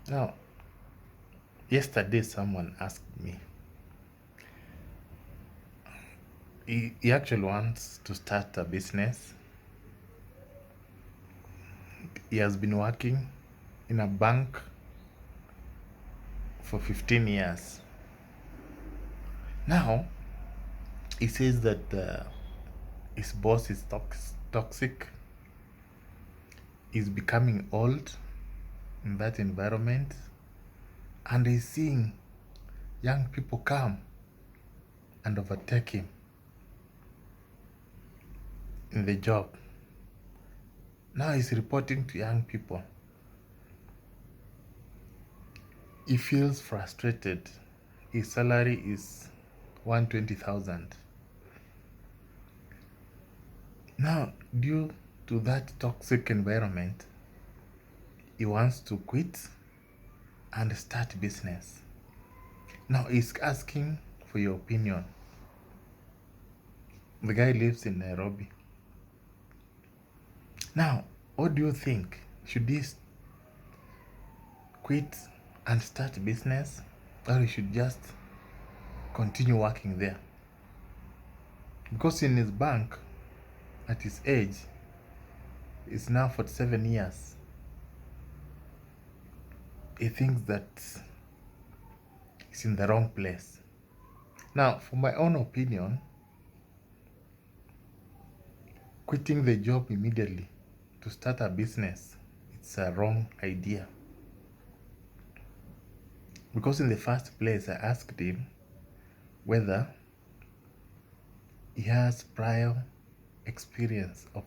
Now, yesterday someone asked me, he actually wants to start a business. He has been working in a bank for 15 years. Now, he says that his boss is toxic, he's becoming old in that environment, and he's seeing young people come and overtake him in the job. Now he's reporting to young people. He feels frustrated. His salary is 120,000. Now, due to that toxic environment, he wants to quit and start business. Now he's asking for your opinion. The guy lives in Nairobi. Now, what do you think? Should he quit and start business, or he should just continue working there? Because in his bank, at his age, it's now 47 years. He thinks that he's in the wrong place. Now, for my own opinion, quitting the job immediately to start a business, it's a wrong idea. Because in the first place, I asked him whether he has prior experience of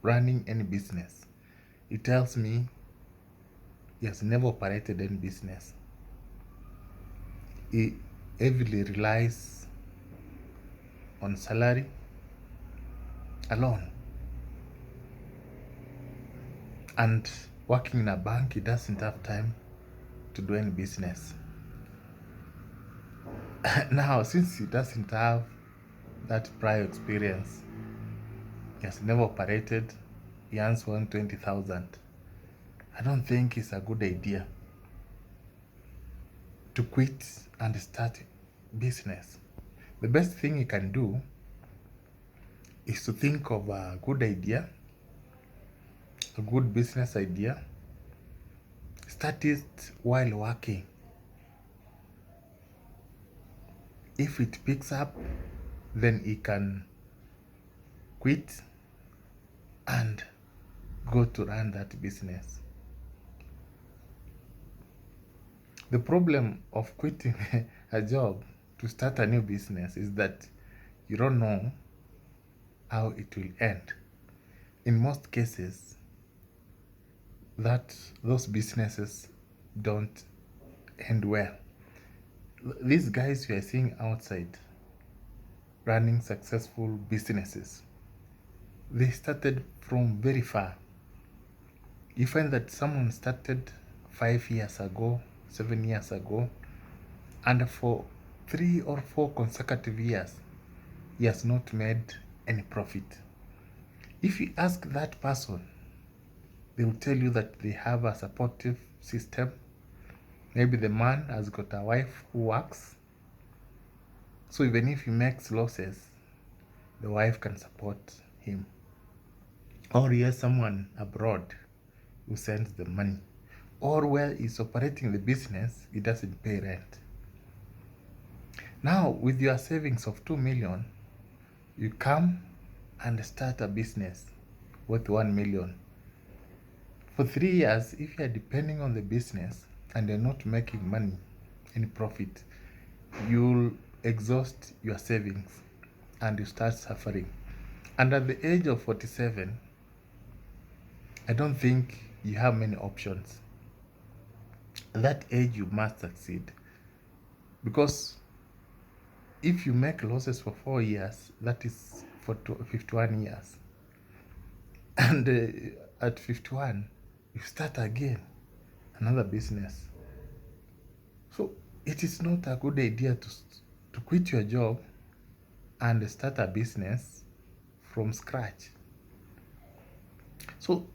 running any business. He tells me he has never operated any business. He heavily relies on salary alone. And working in a bank, he doesn't have time to do any business. Now, since he doesn't have that prior experience, he has never operated, he earns 120,000. I don't think it's a good idea to quit and start business. The best thing he can do is to think of a good idea, a good business idea, start it while working. If it picks up, then he can quit and go to run that business. The problem of quitting a job to start a new business is that you don't know how it will end. In most cases, those businesses don't end well. These guys you are seeing outside running successful businesses, they started from very far. You find that someone started 5 years ago, 7 years ago, and for 3 or 4 consecutive years, he has not made any profit. If you ask that person, they will tell you that they have a supportive system. Maybe the man has got a wife who works. So even if he makes losses, the wife can support him. Or he has someone abroad who sends the money. Or where he's operating the business, he doesn't pay rent. Now, with your savings of 2 million, you come and start a business worth 1 million. For 3 years, if you are depending on the business and you're not making money, any profit, you'll exhaust your savings and you start suffering. And at the age of 47, I don't think you have many options. At that age, you must succeed. Because if you make losses for 4 years, that is for 51 years. And at 51, you start again another business. So it is not a good idea to quit your job and start a business from scratch. So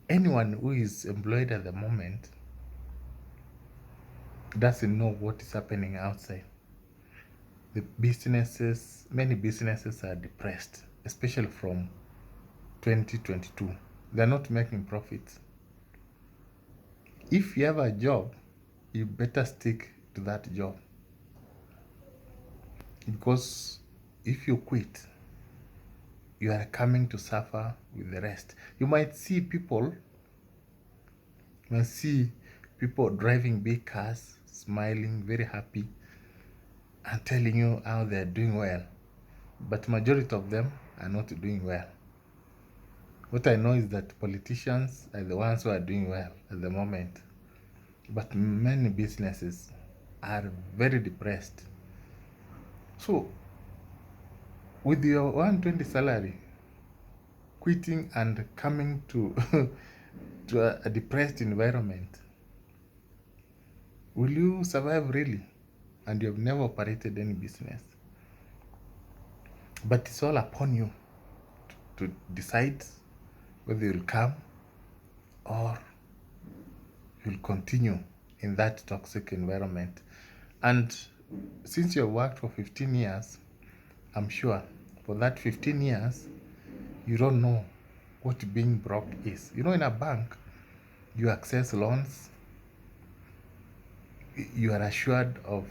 anyone who is employed at the moment, doesn't know what is happening outside. Many businesses are depressed, especially from 2022. They're not making profits. If you have a job, you better stick to that job. Because if you quit, you are coming to suffer with the rest. You might see people driving big cars, smiling, very happy, and telling you how they're doing well. But majority of them are not doing well. What I know is that politicians are the ones who are doing well at the moment. But many businesses are very depressed. So, with your 120 salary, quitting and coming to to a depressed environment, will you survive really? And you have never operated any business. But it's all upon you to decide whether you'll come or you'll continue in that toxic environment. And since you have worked for 15 years, I'm sure for that 15 years, you don't know what being broke is. You know, in a bank, you access loans, you are assured of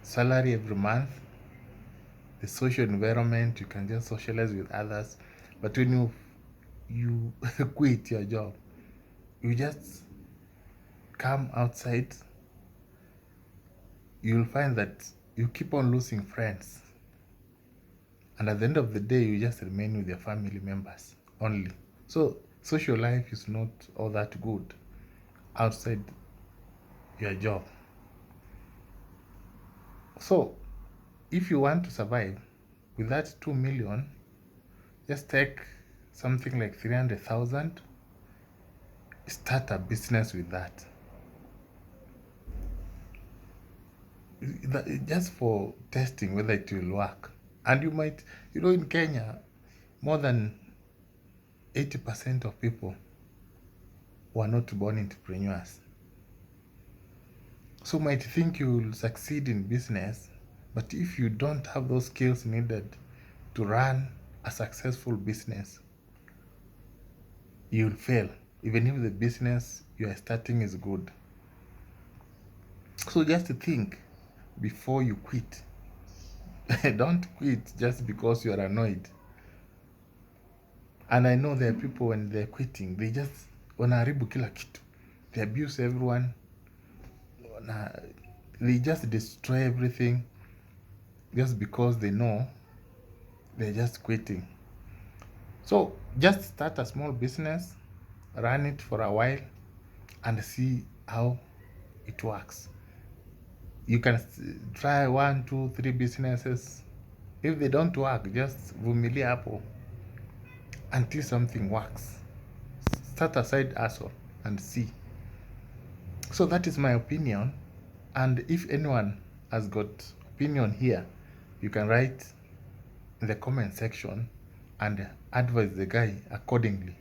salary every month, the social environment, you can just socialize with others. But when you quit your job, you just come outside, you'll find that you keep on losing friends. And at the end of the day, you just remain with your family members only. So social life is not all that good outside your job. So if you want to survive with that 2 million, just take something like 300,000, start a business with that. Just for testing whether it will work. And you might, in Kenya, more than 80% of people were not born entrepreneurs. So you might think you will succeed in business, but if you don't have those skills needed to run a successful business, you'll fail, even if the business you are starting is good. So just think before you quit. Don't quit just because you are annoyed. And I know there are people when they're quitting, they just wanaharibu kila kitu. They abuse everyone. They just destroy everything just because they know they're just quitting. So just start a small business, run it for a while, and see how it works. You can try 1, 2, 3 businesses. If they don't work, just vumilia hapo until something works. Start a side hustle and see. So that is my opinion. And if anyone has got opinion here, you can write in the comment section and advise the guy accordingly.